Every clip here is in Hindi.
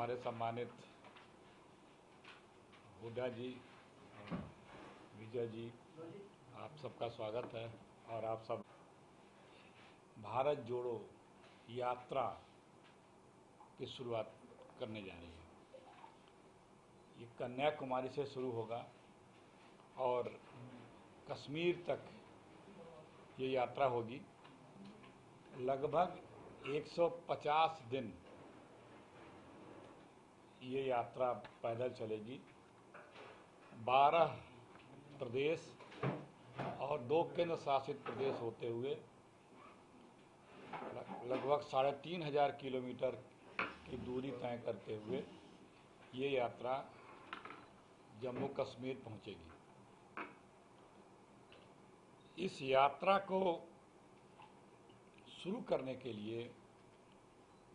हमारे सम्मानित हुड्डा जी, विजय जी, आप सबका स्वागत है। और आप सब भारत जोड़ो यात्रा की शुरुआत करने जा रही है। ये कन्याकुमारी से शुरू होगा और कश्मीर तक ये यात्रा होगी। लगभग 150 दिन ये यात्रा पैदल चलेगी। 12 प्रदेश और 2 केंद्र शासित प्रदेश होते हुए लगभग 3500 किलोमीटर की दूरी तय करते हुए ये यात्रा जम्मू कश्मीर पहुंचेगी। इस यात्रा को शुरू करने के लिए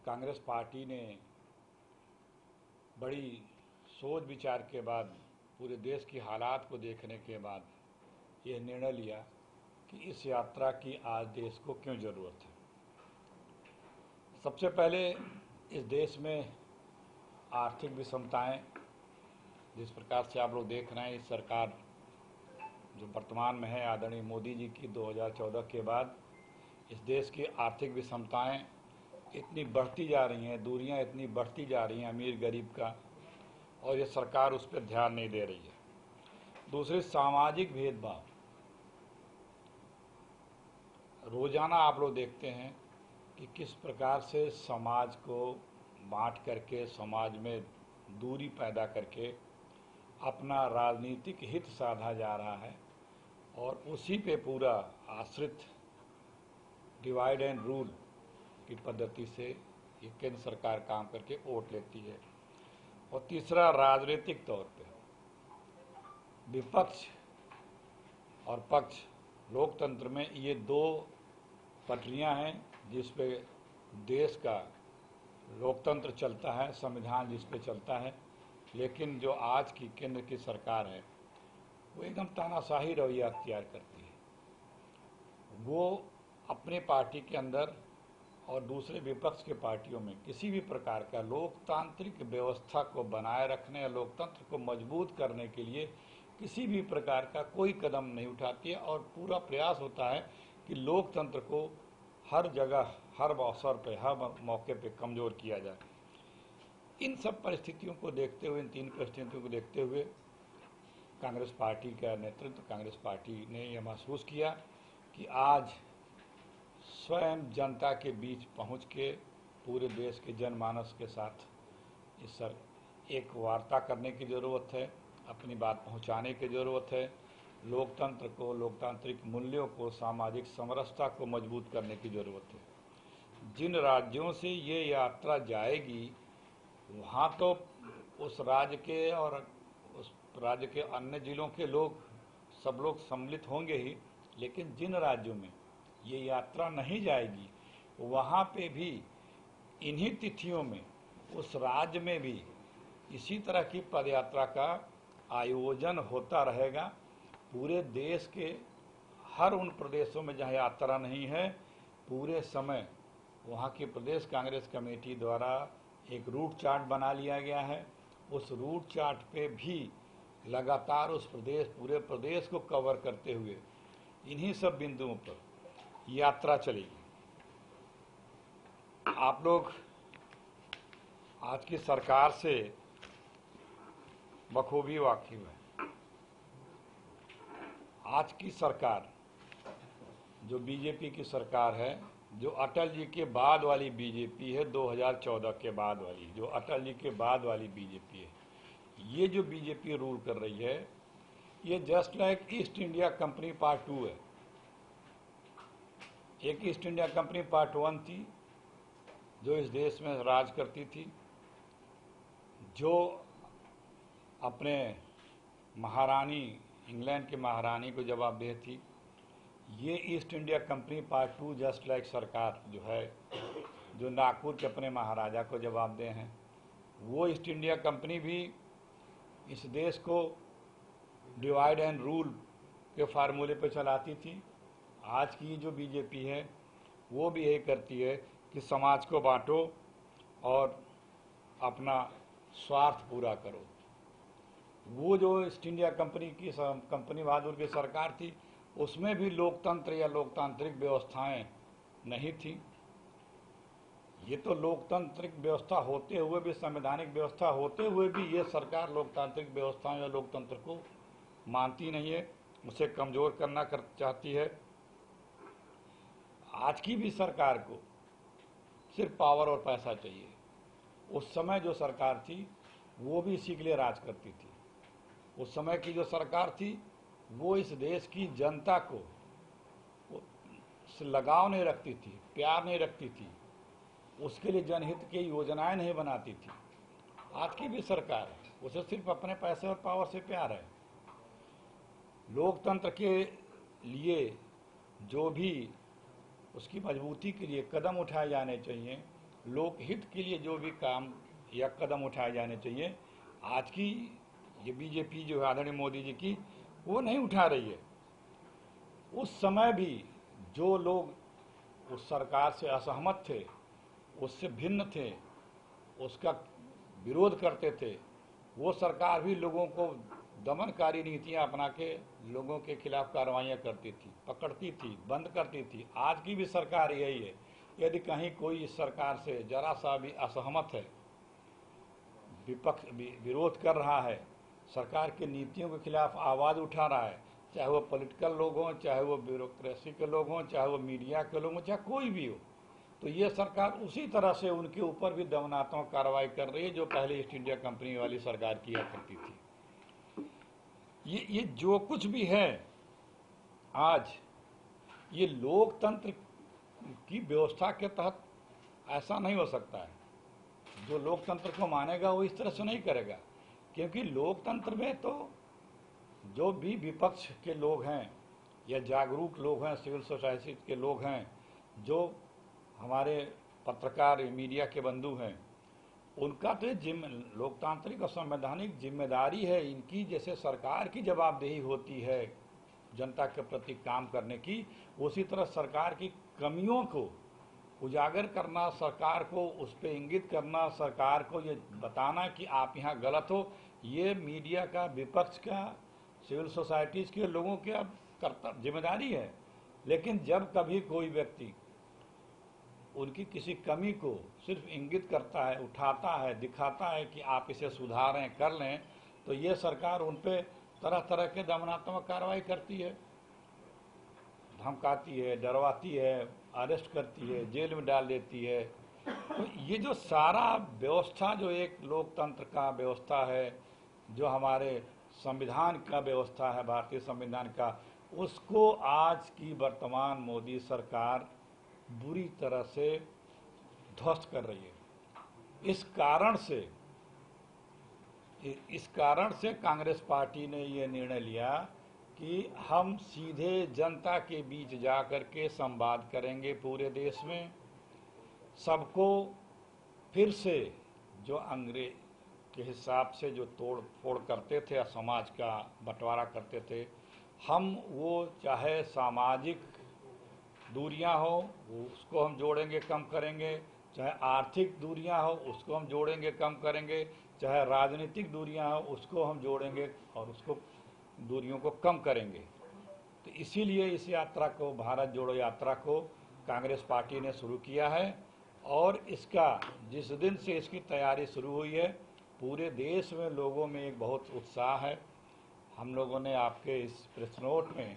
कांग्रेस पार्टी ने बड़ी सोच विचार के बाद, पूरे देश की हालात को देखने के बाद यह निर्णय लिया कि इस यात्रा की आज देश को क्यों ज़रूरत है। सबसे पहले इस देश में आर्थिक विषमताएं, जिस प्रकार से आप लोग देख रहे हैं, इस सरकार जो वर्तमान में है आदरणीय मोदी जी की 2014 के बाद इस देश की आर्थिक विषमताएं इतनी बढ़ती जा रही हैं, दूरियां इतनी बढ़ती जा रही हैं अमीर गरीब का, और ये सरकार उस पर ध्यान नहीं दे रही है। दूसरी, सामाजिक भेदभाव। रोजाना आप लोग देखते हैं कि किस प्रकार से समाज को बांट करके, समाज में दूरी पैदा करके अपना राजनीतिक हित साधा जा रहा है, और उसी पे पूरा आश्रित डिवाइड एंड रूल की पद्धति से ये केंद्र सरकार काम करके वोट लेती है। और तीसरा, राजनीतिक तौर पे विपक्ष और पक्ष, लोकतंत्र में ये 2 पटरियां हैं जिस पे देश का लोकतंत्र चलता है, संविधान जिस पे चलता है। लेकिन जो आज की केंद्र की सरकार है वो एकदम तानाशाही रवैया अख्तियार करती है। वो अपने पार्टी के अंदर और दूसरे विपक्ष के पार्टियों में किसी भी प्रकार का लोकतांत्रिक व्यवस्था को बनाए रखने या लोकतंत्र को मजबूत करने के लिए किसी भी प्रकार का कोई कदम नहीं उठाती है, और पूरा प्रयास होता है कि लोकतंत्र को हर जगह, हर अवसर पे, हर मौके पे कमज़ोर किया जाए। इन सब परिस्थितियों को देखते हुए, इन 3 परिस्थितियों को देखते हुए कांग्रेस पार्टी का नेतृत्व, कांग्रेस पार्टी ने यह महसूस किया कि आज स्वयं जनता के बीच पहुंच के पूरे देश के जनमानस के साथ एक वार्ता करने की ज़रूरत है, अपनी बात पहुंचाने की ज़रूरत है। लोकतंत्र को, लोकतांत्रिक मूल्यों को, सामाजिक समरसता को मजबूत करने की ज़रूरत है। जिन राज्यों से ये यात्रा जाएगी वहाँ तो उस राज्य के और उस राज्य के अन्य जिलों के लोग, सब लोग सम्मिलित होंगे ही, लेकिन जिन राज्यों में ये यात्रा नहीं जाएगी वहाँ पे भी इन्हीं तिथियों में उस राज्य में भी इसी तरह की पदयात्रा का आयोजन होता रहेगा। पूरे देश के हर उन प्रदेशों में जहाँ यात्रा नहीं है, पूरे समय वहाँ की प्रदेश कांग्रेस कमेटी द्वारा एक रूट चार्ट बना लिया गया है। उस रूट चार्ट पे भी लगातार उस पूरे प्रदेश को कवर करते हुए इन्हीं सब बिंदुओं पर यात्रा चलेगी। आप लोग आज की सरकार से बखूबी वाकिफ है। आज की सरकार जो बीजेपी की सरकार है, जो अटल जी के बाद वाली बीजेपी है, 2014 के बाद वाली, जो अटल जी के बाद वाली बीजेपी है, ये जो बीजेपी रूल कर रही है, ये just like east India company part 2 है। एक ईस्ट इंडिया कंपनी पार्ट 1 थी जो इस देश में राज करती थी, जो अपने महारानी, इंग्लैंड की महारानी को जवाबदेह थी। ये east India company part 2 just like सरकार जो है, जो नागपुर के अपने महाराजा को जवाबदेह हैं, वो ईस्ट इंडिया कंपनी भी इस देश को डिवाइड एंड रूल के फार्मूले पर चलाती थी। आज की जो बीजेपी है वो भी यही करती है कि समाज को बांटो और अपना स्वार्थ पूरा करो। वो जो ईस्ट इंडिया कंपनी बहादुर की सरकार थी, उसमें भी लोकतंत्र या लोकतांत्रिक व्यवस्थाएं नहीं थी। ये तो लोकतांत्रिक व्यवस्था होते हुए भी, संवैधानिक व्यवस्था होते हुए भी, ये सरकार लोकतांत्रिक व्यवस्थाओं या लोकतंत्र को मानती नहीं है, उसे कमजोर करना चाहती है। आज की भी सरकार को सिर्फ पावर और पैसा चाहिए। उस समय जो सरकार थी वो भी इसी के लिए राज करती थी। उस समय की जो सरकार थी वो इस देश की जनता को लगाव नहीं रखती थी, प्यार नहीं रखती थी, उसके लिए जनहित की योजनाएं नहीं बनाती थी। आज की भी सरकार है, उसे सिर्फ अपने पैसे और पावर से प्यार है। लोकतंत्र के लिए जो भी उसकी मजबूती के लिए कदम उठाए जाने चाहिए, लोकहित के लिए जो भी काम या कदम उठाए जाने चाहिए, आज की ये बीजेपी जो है आदरणीय मोदी जी की, वो नहीं उठा रही है। उस समय भी जो लोग उस सरकार से असहमत थे, उससे भिन्न थे, उसका विरोध करते थे, वो सरकार भी लोगों को दमनकारी नीतियां अपना के लोगों के खिलाफ कार्रवाइयां करती थी, पकड़ती थी, बंद करती थी। आज की भी सरकार यही है। यदि कहीं कोई इस सरकार से जरा सा भी असहमत है, विपक्ष विरोध कर रहा है, सरकार की नीतियों के खिलाफ आवाज़ उठा रहा है, चाहे वो पॉलिटिकल लोग हों, चाहे वो ब्यूरोक्रेसी के लोग हों, चाहे वो मीडिया के लोग हों, चाहे कोई भी हो, तो ये सरकार उसी तरह से उनके ऊपर भी दमनात्मक कार्रवाई कर रही है जो पहले ईस्ट इंडिया कंपनी वाली सरकार किया करती थी। ये जो कुछ भी है आज, ये लोकतंत्र की व्यवस्था के तहत ऐसा नहीं हो सकता है। जो लोकतंत्र को मानेगा वो इस तरह से नहीं करेगा, क्योंकि लोकतंत्र में तो जो भी विपक्ष के लोग हैं या जागरूक लोग हैं, सिविल सोसाइटी के लोग हैं, जो हमारे पत्रकार मीडिया के बंधु हैं, उनका तो लोकतांत्रिक और संवैधानिक जिम्मेदारी है इनकी। जैसे सरकार की जवाबदेही होती है जनता के प्रति काम करने की, उसी तरह सरकार की कमियों को उजागर करना, सरकार को उस पर इंगित करना, सरकार को ये बताना कि आप यहाँ गलत हो, ये मीडिया का, विपक्ष का, सिविल सोसाइटीज़ के लोगों की अब कर्तव्य जिम्मेदारी है। लेकिन जब कभी कोई व्यक्ति उनकी किसी कमी को सिर्फ इंगित करता है, उठाता है, दिखाता है कि आप इसे सुधारें, कर लें, तो ये सरकार उन पर तरह तरह के दमनात्मक कार्रवाई करती है, धमकाती है, डरवाती है, अरेस्ट करती है, जेल में डाल देती है। तो ये जो सारा व्यवस्था, जो एक लोकतंत्र का व्यवस्था है, जो हमारे संविधान का व्यवस्था है, भारतीय संविधान का, उसको आज की वर्तमान मोदी सरकार बुरी तरह से ध्वस्त कर रही है। इस कारण से कांग्रेस पार्टी ने ये निर्णय लिया कि हम सीधे जनता के बीच जाकर के संवाद करेंगे पूरे देश में। सबको फिर से जो अंग्रेज के हिसाब से जो तोड़ फोड़ करते थे, समाज का बंटवारा करते थे, हम वो चाहे सामाजिक दूरियां हो उसको हम जोड़ेंगे, कम करेंगे, चाहे आर्थिक दूरियां हो उसको हम जोड़ेंगे, कम करेंगे, चाहे राजनीतिक दूरियां हो उसको हम जोड़ेंगे और उसको दूरियों को कम करेंगे। तो इसीलिए इस यात्रा को, भारत जोड़ो यात्रा को, कांग्रेस पार्टी ने शुरू किया है। और इसका जिस दिन से इसकी तैयारी शुरू हुई है, पूरे देश में लोगों में एक बहुत उत्साह है। हम लोगों ने आपके इस प्रेस नोट में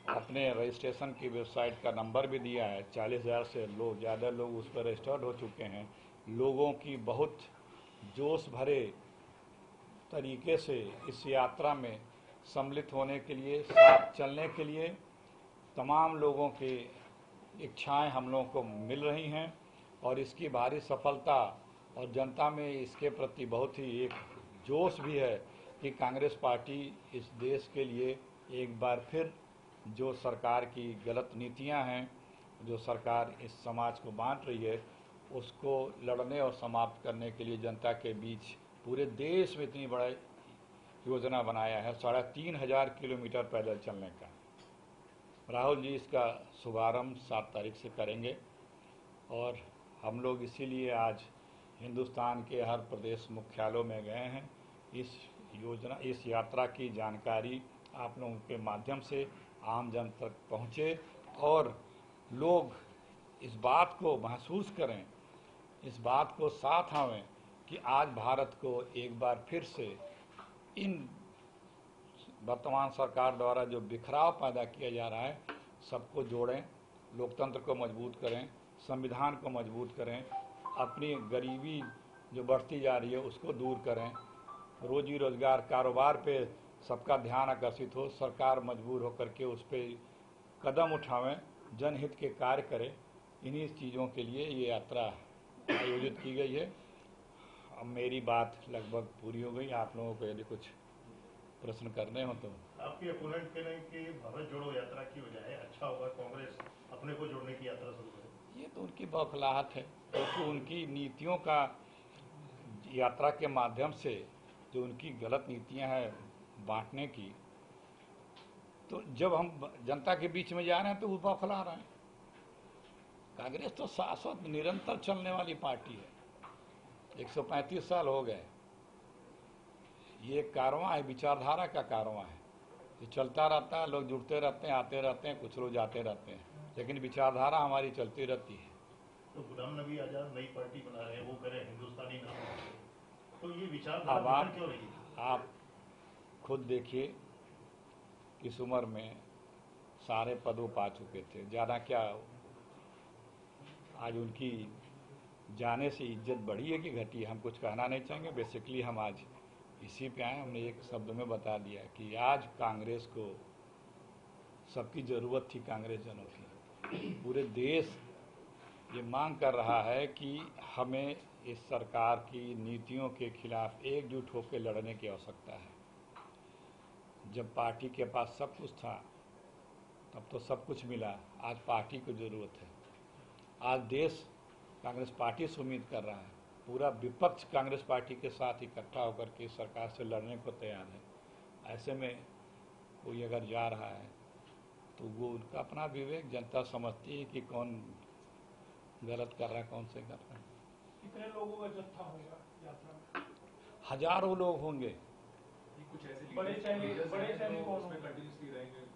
अपने रजिस्ट्रेशन की वेबसाइट का नंबर भी दिया है। 40,000 से ज़्यादा लोग उस पर रजिस्टर्ड हो चुके हैं। लोगों की बहुत जोश भरे तरीके से इस यात्रा में सम्मिलित होने के लिए, साथ चलने के लिए तमाम लोगों की इच्छाएं हम लोगों को मिल रही हैं और इसकी भारी सफलता और जनता में इसके प्रति बहुत ही एक जोश भी है कि कांग्रेस पार्टी इस देश के लिए एक बार फिर जो सरकार की गलत नीतियां हैं, जो सरकार इस समाज को बांट रही है, उसको लड़ने और समाप्त करने के लिए जनता के बीच पूरे देश में इतनी बड़ा योजना बनाया है, 3,500 किलोमीटर पैदल चलने का। राहुल जी इसका शुभारंभ 7 तारीख से करेंगे और हम लोग इसीलिए आज हिंदुस्तान के हर प्रदेश मुख्यालयों में गए हैं। इस यात्रा की जानकारी आप लोगों के माध्यम से आम जन तक पहुँचे और लोग इस बात को महसूस करें, इस बात को साथ आवें कि आज भारत को एक बार फिर से इन वर्तमान सरकार द्वारा जो बिखराव पैदा किया जा रहा है, सबको जोड़ें, लोकतंत्र को मजबूत करें, संविधान को मजबूत करें, अपनी गरीबी जो बढ़ती जा रही है उसको दूर करें, रोजी रोजगार कारोबार पे सबका ध्यान आकर्षित हो, सरकार मजबूर होकर के उस पर कदम उठावें, जनहित के कार्य करें। इन्हीं चीज़ों के लिए ये यात्रा आयोजित की गई है। अब मेरी बात लगभग पूरी हो गई। आप लोगों को यदि कुछ प्रश्न करने हो तो। आपके अपोनेंट कह रहे हैं कि भारत जोड़ो यात्रा की बजाय अच्छा होगा कांग्रेस अपने को जोड़ने की यात्रा शुरू करे। ये तो उनकी बौखलाहट है, क्योंकि उनकी नीतियों का यात्रा के माध्यम से जो उनकी गलत नीतियां हैं बांटने की, तो जब हम जनता के बीच में जा रहे हैं तो वो बौखला रहे हैं। कांग्रेस तो शाश्वत निरंतर चलने वाली पार्टी है, 135 साल हो गए। ये कारवां है, विचारधारा का कारवां है, ये चलता रहता है, लोग जुड़ते रहते हैं, आते रहते हैं, कुछ लोग जाते रहते हैं, लेकिन विचारधारा हमारी चलती रहती है। तो गुलाम नबी आजाद नई पार्टी बना रहे हैं, वो करें हिंदुस्तानी नाम, तो ये विचारधारा क्यों रही? आप खुद देखिए, इस उम्र में सारे पदों पा चुके थे, ज़्यादा क्या आज उनकी जाने से इज्जत बढ़ी है कि घटी है, हम कुछ कहना नहीं चाहेंगे। बेसिकली हम आज इसी पे आए, हमने एक शब्द में बता दिया कि आज कांग्रेस को सबकी ज़रूरत थी, कांग्रेस जनों की। पूरे देश ये मांग कर रहा है कि हमें इस सरकार की नीतियों के खिलाफ एकजुट होकर लड़ने की आवश्यकता है। जब पार्टी के पास सब कुछ था तब तो सब कुछ मिला, आज पार्टी को ज़रूरत है। आज देश कांग्रेस पार्टी से उम्मीद कर रहा है, पूरा विपक्ष कांग्रेस पार्टी के साथ इकट्ठा होकर के सरकार से लड़ने को तैयार है। ऐसे में कोई अगर जा रहा है तो वो उनका अपना विवेक, जनता समझती है कि कौन गलत कर रहा है, कौन सही कर रहा है। कितने लोगों का जत्था होगा यात्रा में? हजारों लोग होंगे। कुछ ऐसे बड़े चैनल कौन उसमें कंटिन्यूअसली रहेंगे?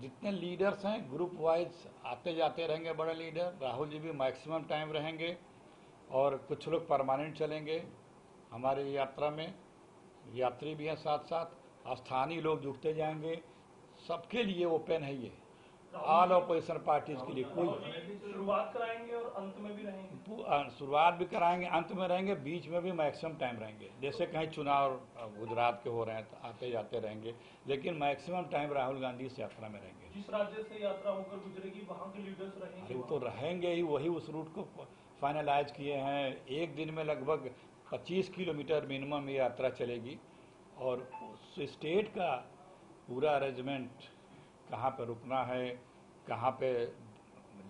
जितने लीडर्स हैं ग्रुप वाइज आते जाते रहेंगे बड़े लीडर। राहुल जी भी मैक्सिमम टाइम रहेंगे और कुछ लोग परमानेंट चलेंगे हमारे यात्रा में, यात्री भी हैं साथ साथ, स्थानीय लोग जुड़ते जाएंगे। सबके लिए ओपन है ये, ऑल ऑपोजिशन पार्टीज के लिए। कोई शुरुआत कराएंगे और अंत में भी रहेंगे, शुरुआत भी कराएंगे, अंत में रहेंगे, बीच में भी मैक्सिमम टाइम रहेंगे। जैसे कहीं चुनाव गुजरात के हो रहे हैं तो आते जाते रहेंगे, लेकिन मैक्सिमम टाइम राहुल गांधी इस यात्रा में रहेंगे। जिस राज्य से यात्रा होकर गुजरेगी वहाँ के लीडर्स रहेंगे। वो तो रहेंगे ही, वही उस रूट को फाइनलाइज किए हैं। एक दिन में लगभग 25 किलोमीटर मिनिमम ये यात्रा चलेगी और उस स्टेट का पूरा अरेंजमेंट, कहाँ पे रुकना है, कहाँ पे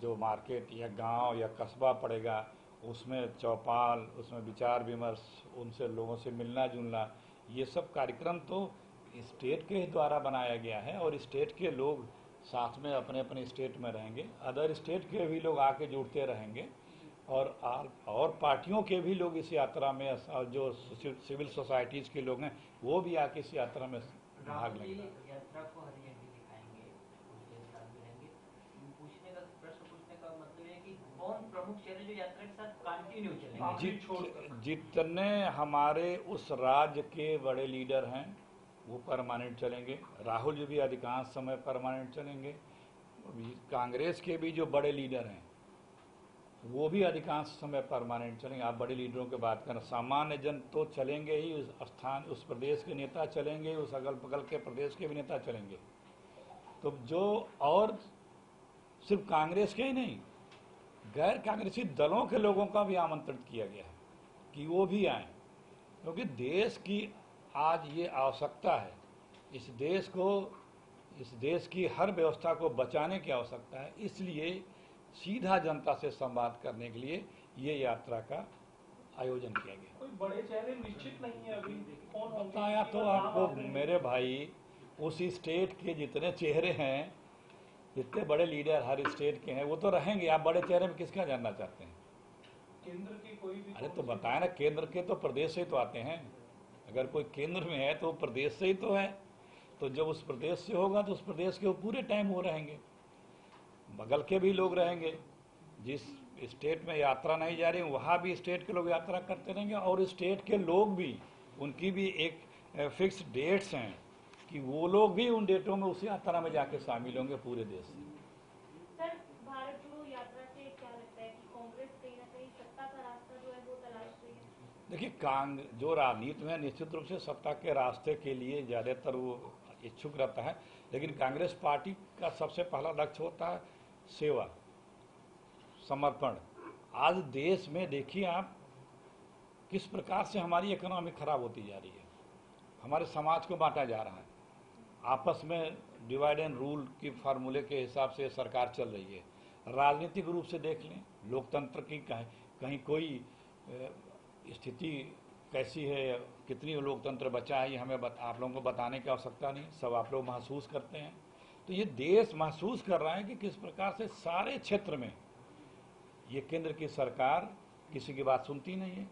जो मार्केट या गांव या कस्बा पड़ेगा, उसमें चौपाल, उसमें विचार विमर्श, उनसे लोगों से मिलना जुलना, ये सब कार्यक्रम तो स्टेट के द्वारा बनाया गया है और स्टेट के लोग साथ में अपने अपने स्टेट में रहेंगे। अदर स्टेट के भी लोग आके जुड़ते रहेंगे और पार्टियों के भी लोग इस यात्रा में, जो सिविल सोसाइटीज़ के लोग हैं वो भी आके इस यात्रा में भाग लेंगे। यात्रा को हरी झंडी दिखाएंगे, उसके साथ भी रहेंगे। प्रश्न पूछने का मतलब है कि कौन प्रमुख चेहरे जो यात्रा के साथ कंटिन्यू चलेंगे? जितने हमारे उस राज्य के बड़े लीडर हैं वो परमानेंट चलेंगे। राहुल जी भी अधिकांश समय परमानेंट चलेंगे। कांग्रेस के भी जो बड़े लीडर हैं वो भी अधिकांश समय परमानेंट चलेंगे। आप बड़े लीडरों की बात करें, सामान्य जन तो चलेंगे ही, उस प्रदेश के नेता चलेंगे, उस अगल बगल के प्रदेश के भी नेता चलेंगे। तो जो और सिर्फ कांग्रेस के ही नहीं, गैर कांग्रेसी दलों के लोगों का भी आमंत्रित किया गया है कि वो भी आए, क्योंकि देश की आज ये आवश्यकता है। इस देश की हर व्यवस्था को बचाने की आवश्यकता है। इसलिए सीधा जनता से संवाद करने के लिए ये यात्रा का आयोजन किया गया। कोई बड़े चेहरे निश्चित नहीं है अभी, कौन बताया तो आपको मेरे भाई, उस स्टेट के जितने चेहरे हैं, जितने बड़े लीडर हर स्टेट के हैं वो तो रहेंगे। आप बड़े चेहरे में किसका जानना चाहते हैं? केंद्र के कोई भी अरे तो बताया ना, केंद्र के तो प्रदेश से ही तो आते हैं। अगर कोई केंद्र में है तो प्रदेश से ही तो है। तो जब उस प्रदेश से होगा तो उस प्रदेश के वो पूरे टाइम वो रहेंगे, बगल के भी लोग रहेंगे। जिस स्टेट में यात्रा नहीं जा रही वहाँ भी स्टेट के लोग यात्रा करते रहेंगे, और स्टेट के लोग भी, उनकी भी एक फिक्स डेट्स हैं कि वो लोग भी उन डेटों में उस यात्रा में जाके शामिल होंगे पूरे देश से। सर, भारत जोड़ो यात्रा से क्या लगता है कि कांग्रेस कहीं ना कहीं सत्ता का रास्ता जो है वो तलाश रही है? देखिए, जो राजनीति में निश्चित रूप से सत्ता के रास्ते के लिए ज़्यादातर वो इच्छुक रहता है, लेकिन कांग्रेस पार्टी का सबसे पहला लक्ष्य होता है सेवा, समर्पण। आज देश में देखिए आप किस प्रकार से हमारी इकोनॉमी खराब होती जा रही है, हमारे समाज को बांटा जा रहा है, आपस में डिवाइड एंड रूल की फार्मूले के हिसाब से सरकार चल रही है। राजनीतिक रूप से देख लें, लोकतंत्र की कहीं कोई स्थिति कैसी है, कितनी लोकतंत्र बचा है, ये हमें आप लोगों को बताने की आवश्यकता नहीं, सब आप लोग महसूस करते हैं। तो ये देश महसूस कर रहा है कि किस प्रकार से सारे क्षेत्र में ये केंद्र की सरकार किसी की बात सुनती नहीं है।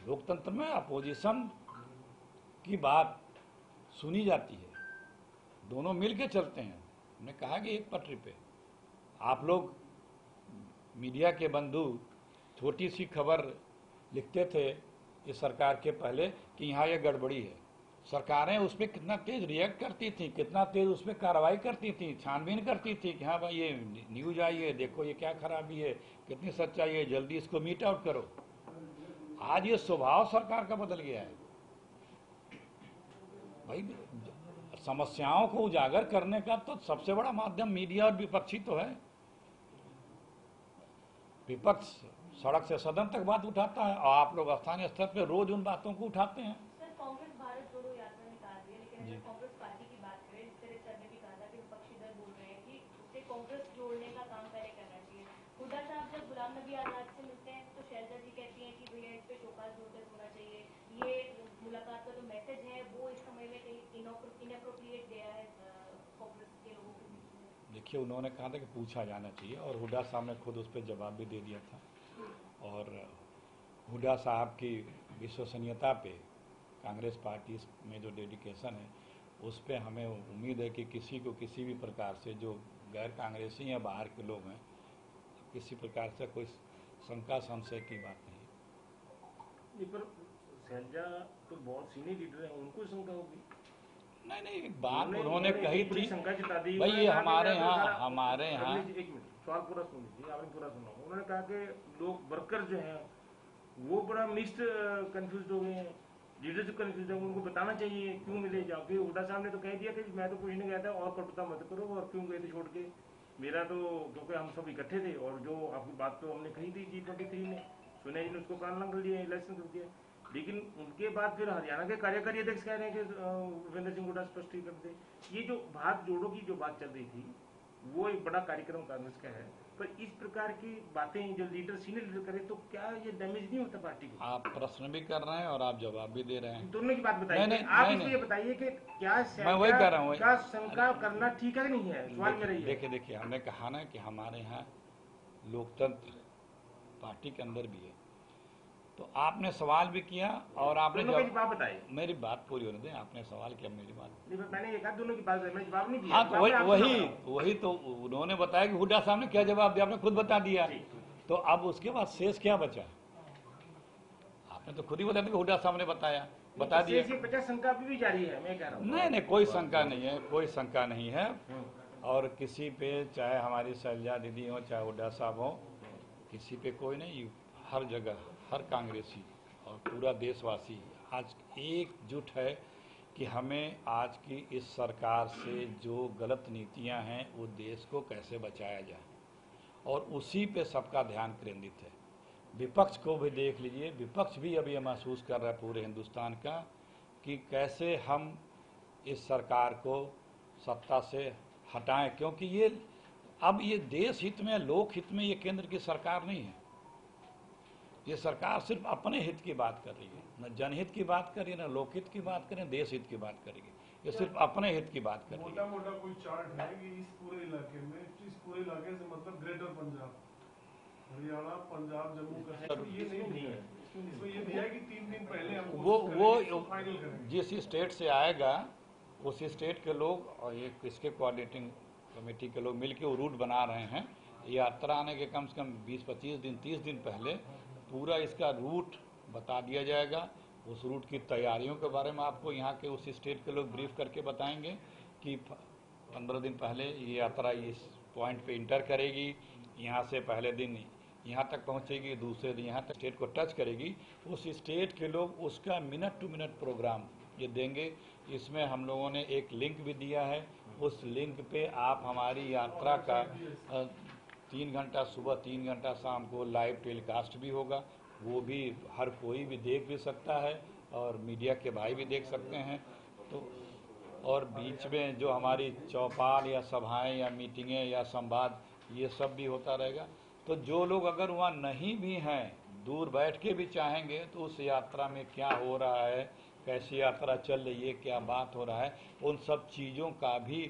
लोकतंत्र में अपोजिशन की बात सुनी जाती है, दोनों मिल के चलते हैं। हमने कहा कि एक पटरी पे आप लोग मीडिया के बंधु छोटी सी खबर लिखते थे इस सरकार के पहले कि यहाँ ये गड़बड़ी है, सरकारें उस पर कितना तेज रिएक्ट करती थी, कितना तेज उस पर कार्रवाई करती थी, छानबीन करती थी कि हाँ भाई ये न्यूज आई है, देखो ये क्या खराबी है, कितनी सच्चाई है, जल्दी इसको मीट आउट करो। आज ये स्वभाव सरकार का बदल गया है। भाई समस्याओं को उजागर करने का तो सबसे बड़ा माध्यम मीडिया और विपक्षी तो है। विपक्ष सड़क से सदन तक बात उठाता है और आप लोग स्थानीय स्तर पे रोज उन बातों को उठाते हैं। सर, कांग्रेस भारत जोड़ो यात्रा निकाल रही है, लेकिन अगर कांग्रेस पार्टी की बात करें, जिस सर ने भी कहा था कि विपक्षी दल बोल रहे हैं कि उसे कांग्रेस जोड़ने का काम पहले करना चाहिए। हुड्डा साहब जब गुलाम नबी आजाद से मिलते हैं तो शैलजा जी कहती हैं कि भैया इस पे शोकाज नोटिस होना चाहिए, ये मुलाकात का जो मैसेज है वो इस समय में कहीं इनअप्रोप्रिएट गया है कांग्रेस के लोगों के बीच में। देखिए, उन्होंने कहा था कि पूछा जाना चाहिए और हुड्डा साहब ने खुद उस पर जवाब भी दे दिया था। और हुड्डा साहब की विश्वसनीयता पे, कांग्रेस पार्टी में जो डेडिकेशन है उस पे हमें उम्मीद है कि किसी को किसी भी प्रकार से, जो गैर कांग्रेसी या बाहर के लोग हैं, किसी प्रकार से कोई शंका संशय की बात नहीं। ये पर शैलजा तो बहुत सीनियर लीडर है, उनको शंका होगी? नहीं, एक बात उन्होंने कही थी शंका जता दी भाई, ये हमारे यहाँ एक मिनट सवाल पूरा सुन लीजिए, आपने पूरा सुना। उन्होंने कहा कि लोग वर्कर जो हैं वो बड़ा मिक्स्ड कंफ्यूज हो गए हैं, लीडरशिप कंफ्यूज है, उनको बताना चाहिए क्यों मिले जाओ। फिर हुड्डा साहब ने तो कह दिया कि मैं तो पूछने गया था और कटुता मत करो, और क्यों गए थे छोड़ के, मेरा तो क्योंकि हम सब इकट्ठे थे और जो आपकी बात तो हमने कही थी G23 में, सोनिया जी ने उसको प्राण कर दिया, इलेक्शन कर दिया। लेकिन उनके बाद फिर हरियाणा के कार्यकारी अध्यक्ष कह रहे हैं कि भूपेंद्र सिंह हुड्डा स्पष्ट कर दे। ये जो भारत जोड़ो की जो बात चल रही थी वो एक बड़ा कार्यक्रम कांग्रेस का है, पर इस प्रकार की बातें जो लीडर सीनियर लीडर करे तो क्या ये डैमेज नहीं होता पार्टी को? आप प्रश्न भी कर रहे हैं और आप जवाब भी दे रहे हैं। दोनों की बात बताइए। आप इसको ये बताइए कि क्या मैं वही कर रहा हूँ, का शंका करना ठीक है नहीं है, सवाल मेरा ये। देखिए, हमने कहा ना कि हमारे यहाँ लोकतंत्र पार्टी के अंदर भी है, तो आपने सवाल भी किया और आपने जवाब बताइए। मेरी बात पूरी होने दें, आपने सवाल किया, मेरी बात नहीं, मैंने ये कहा दोनों की बात, मैं जवाब नहीं दिया। हाँ, तो वही तो उन्होंने बताया कि हुड्डा साहब ने क्या जवाब दिया, आपने खुद बता दिया। तो अब उसके बाद शेष क्या बचा? आपने तो खुद ही बता दिया कि हुड्डा साहब ने बता दिया। शंका अभी भी जारी है, मैं कह रहा हूँ। नहीं, कोई शंका नहीं है, कोई शंका नहीं है। और किसी पे, चाहे हमारी शैलजा दीदी हो चाहे हुड्डा साहब हो, किसी पे कोई नहीं, हर जगह हर कांग्रेसी और पूरा देशवासी आज एकजुट है कि हमें आज की इस सरकार से जो गलत नीतियां हैं वो देश को कैसे बचाया जाए, और उसी पे सबका ध्यान केंद्रित है। विपक्ष को भी देख लीजिए, विपक्ष भी अब ये महसूस कर रहा है पूरे हिंदुस्तान का कि कैसे हम इस सरकार को सत्ता से हटाएं, क्योंकि ये देश हित में, लोक हित में ये केंद्र की सरकार नहीं है। ये सरकार सिर्फ अपने हित की बात कर रही है, न जनहित की बात कर रही है, न लोकहित की बात कर रही है, देश हित की बात करेगी। ये सिर्फ अपने हित की बात कर रही है। मोटा कोई चार्ट है कि इस पूरे इलाके से मतलब ग्रेटर पंजाब, हरियाणा, पंजाब, जम्मू कश्मीर ये नहीं है। इसमें ये दिया है कि 3 दिन पहले हम वो फाइनल करेंगे। जिस स्टेट से आएगा उस स्टेट के लोग और ये इसके कोऑर्डिनेटिंग कमेटी के लोग मिलके वो रूट बना रहे हैं। यात्रा आने के कम से कम 20-25 दिन 30 दिन पहले पूरा इसका रूट बता दिया जाएगा। उस रूट की तैयारियों के बारे में आपको यहाँ के उस स्टेट के लोग ब्रीफ करके बताएंगे कि 15 दिन पहले ये यात्रा इस पॉइंट पे इंटर करेगी, यहाँ से पहले दिन यहाँ तक पहुँचेगी, दूसरे दिन यहाँ तक स्टेट को टच करेगी। उस स्टेट के लोग उसका मिनट टू मिनट प्रोग्राम ये देंगे। इसमें हम लोगों ने एक लिंक भी दिया है, उस लिंक पे आप हमारी यात्रा का 3 घंटा सुबह 3 घंटा शाम को लाइव टेलीकास्ट भी होगा। वो भी हर कोई भी देख भी सकता है और मीडिया के भाई भी देख सकते हैं। तो और बीच में जो हमारी चौपाल या सभाएं या मीटिंगें या संवाद ये सब भी होता रहेगा। तो जो लोग अगर वहाँ नहीं भी हैं, दूर बैठ के भी चाहेंगे तो उस यात्रा में क्या हो रहा है, कैसी यात्रा चल रही है, क्या बात हो रहा है, उन सब चीज़ों का भी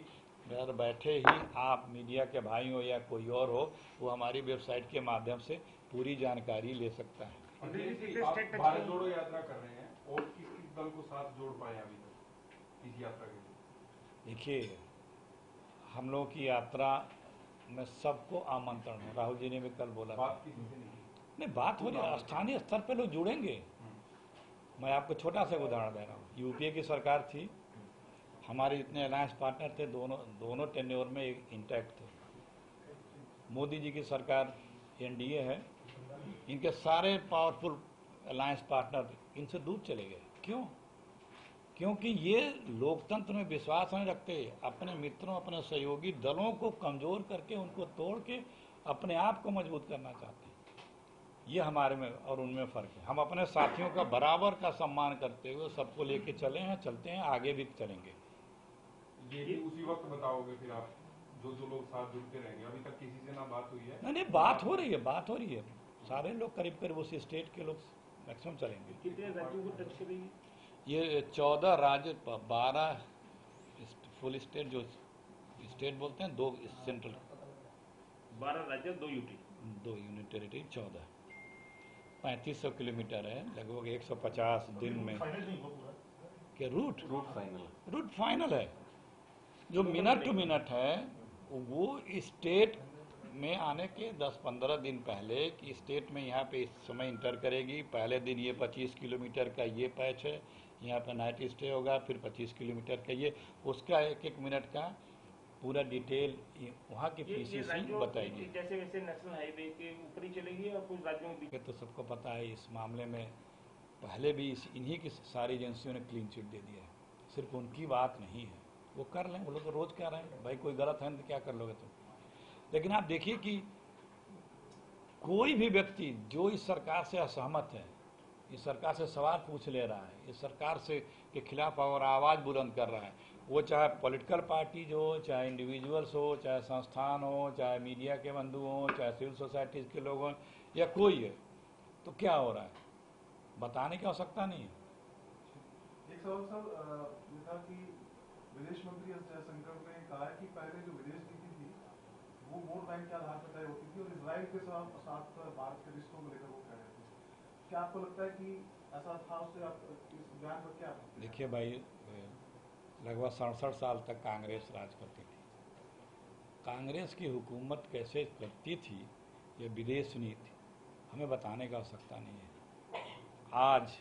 घर बैठे ही आप मीडिया के भाई हो या कोई और हो, वो हमारी वेबसाइट के माध्यम से पूरी जानकारी ले सकता है। आप भारत जोड़ो यात्रा कर रहे हैं और किस किस दल को साथ जोड़ पाए अभी तक इस यात्रा के लिए? देखिए, हम लोगों की यात्रा में सबको आमंत्रण है। राहुल जी ने भी कल बोला बात किसी से नहीं बात हो रही है, स्थानीय स्तर पे लोग जुड़ेंगे। मैं आपको छोटा सा उदाहरण दे रहा हूँ। यूपीए की सरकार थी, हमारे जितने अलायंस पार्टनर थे दोनों टेन्योर में इंटैक्ट थे। मोदी जी की सरकार एनडीए है, इनके सारे पावरफुल अलायंस पार्टनर इनसे दूर चले गए। क्यों? क्योंकि ये लोकतंत्र में विश्वास नहीं रखते, अपने मित्रों अपने सहयोगी दलों को कमजोर करके उनको तोड़ के अपने आप को मजबूत करना चाहते हैं। ये हमारे में और उनमें फ़र्क है। हम अपने साथियों का बराबर का सम्मान करते हुए सबको लेके चले हैं, चलते हैं, आगे भी चलेंगे। ये भी उसी वक्त बताओगे फिर आप जो लोग साथ जुड़ते रहेंगे? अभी तक किसी से ना बात हुई है? नहीं, बात हो रही है। सारे लोग करीब करीब उस स्टेट के लोग मैक्सिमम चलेंगे। कितने राज्यों को टच करेगी? ये 14 राज्य 12 फुल स्टेट, जो स्टेट बोलते हैं, 2 सेंट्रल, 12 राज्य 2 यूटी, 2 यूनिट टेरिटरी, 14 3500 किलोमीटर है, लगभग 150 दिन में फाइनल नहीं हुआ पूरा। के रूट फाइनल है। जो मिनट टू मिनट है वो स्टेट में आने के 10-15 दिन पहले कि स्टेट में यहाँ पे इस समय इंटर करेगी। पहले दिन ये 25 किलोमीटर का ये पैच है, यहाँ पे नाइट स्टे होगा, फिर 25 किलोमीटर का ये, उसका 1-1 मिनट का पूरा डिटेल वहाँ की पीसीसी बताएगी। जैसे वैसे नेशनल हाईवे के ऊपर ही चलेगी और कुछ राज्यों में भी? तो सबको पता है इस मामले में पहले भी इन्हीं की सारी एजेंसियों ने क्लीन चिट दे दिया है। सिर्फ उनकी बात नहीं है, वो कर लें, वो लोग तो रोज कह रहे हैं भाई कोई गलत है तो क्या कर लोगे तुम। लेकिन आप देखिए कि कोई भी व्यक्ति जो इस सरकार से असहमत है, इस सरकार से सवाल पूछ ले रहा है, इस सरकार से के खिलाफ और आवाज़ बुलंद कर रहा है, वो चाहे पॉलिटिकल पार्टीज हो, चाहे इंडिविजुअल्स हो, चाहे संस्थान हो, चाहे मीडिया के बंधु हों, चाहे सिविल सोसाइटीज़ के लोग हों या कोई है, तो क्या हो रहा है बताने की आवश्यकता नहीं है। एक सवाल सर कि विदेश मंत्री एस जयशंकर ने कहा है कि पहले जो विदेश नीति थी वो वोट बैंक के आधार पर तय होती थी और इजराइल के साथ भारत के रिश्तों को लेकर वो कह रहे थे। क्या आपको लगता है कि ऐसा था? उससे आप इस बयान पर क्या? देखिए भाई, लगभग 67 साल तक कांग्रेस राज करती थी। कांग्रेस की हुकूमत कैसे करती थी ये विदेश नीति हमें बताने की आवश्यकता नहीं है। आज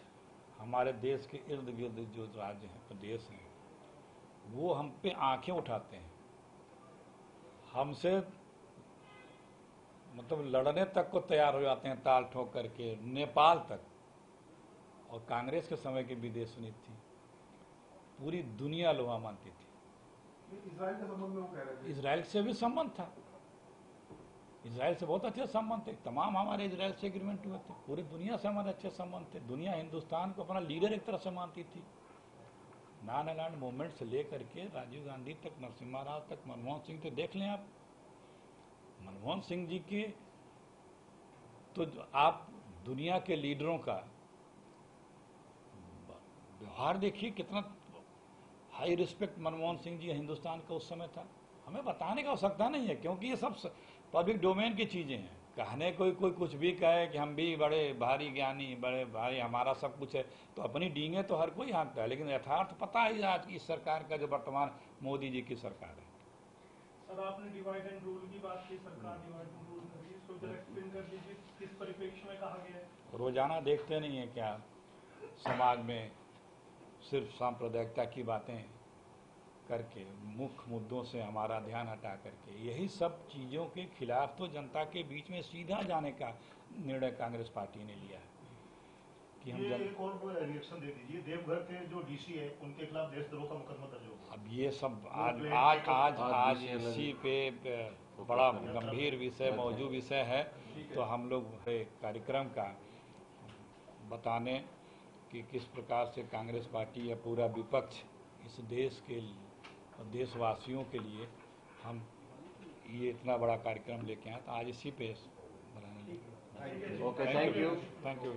हमारे देश के इर्द गिर्द जो राज्य हैं, प्रदेश हैं, वो हम पे आंखें उठाते हैं, हमसे मतलब लड़ने तक को तैयार हो जाते हैं ताल ठोक करके, नेपाल तक। और कांग्रेस के समय की विदेश नीति थी, पूरी दुनिया लोहा मानती थी। इजराइल के संबंध में वो कह रहे थे? इजराइल से भी संबंध था, इजराइल से बहुत अच्छे संबंध थे, तमाम हमारे इजराइल से एग्रीमेंट हुए थे, पूरी दुनिया से हमारे अच्छे संबंध थे। दुनिया हिंदुस्तान को अपना लीडर एक तरह से मानती थी। नॉन अलाइंड मूवमेंट से लेकर के राजीव गांधी तक, नरसिम्हा राव तक, मनमोहन सिंह तक देख लें आप। मनमोहन सिंह जी के तो आप दुनिया के लीडरों का व्यवहार देखिए, कितना हाई रिस्पेक्ट मनमोहन सिंह जी हिंदुस्तान का उस समय था। हमें बताने की आवश्यकता नहीं है क्योंकि ये सब पब्लिक डोमेन की चीज़ें हैं। कहने कोई कुछ भी कहे कि हम भी बड़े भारी ज्ञानी, बड़े भारी, हमारा सब कुछ है, तो अपनी डींगे तो हर कोई हाँकता है, लेकिन यथार्थ पता ही आज की सरकार का जो वर्तमान मोदी जी की सरकार है। सर, आपने डिवाइड एंड रूल की बात की, सरकार डिवाइड एंड रूल कर रही है, इसको जरा एक्सप्लेन कर दीजिए किस परिप्रेक्ष्य में कहा गया है। रोजाना देखते नहीं है क्या समाज में सिर्फ सांप्रदायिकता की बातें करके, मुख्य मुद्दों से हमारा ध्यान हटा करके, यही सब चीज़ों के खिलाफ तो जनता के बीच में सीधा जाने का निर्णय कांग्रेस पार्टी ने लिया है कि हम एक और रिएक्शन दे दीजिए, देवघर के जो डीसी है उनके खिलाफ देशद्रोह का मुकदमा दर्ज होगा। अब ये सब आज इसी पे बड़ा गंभीर विषय, मौजूद विषय है, तो हम लोग एक कार्यक्रम का बताने कि किस प्रकार से कांग्रेस पार्टी या पूरा विपक्ष इस देश के और देशवासियों के लिए हम ये इतना बड़ा कार्यक्रम लेके आए, तो आज इसी पे बनाने लगे। Okay, thank you. Thank you.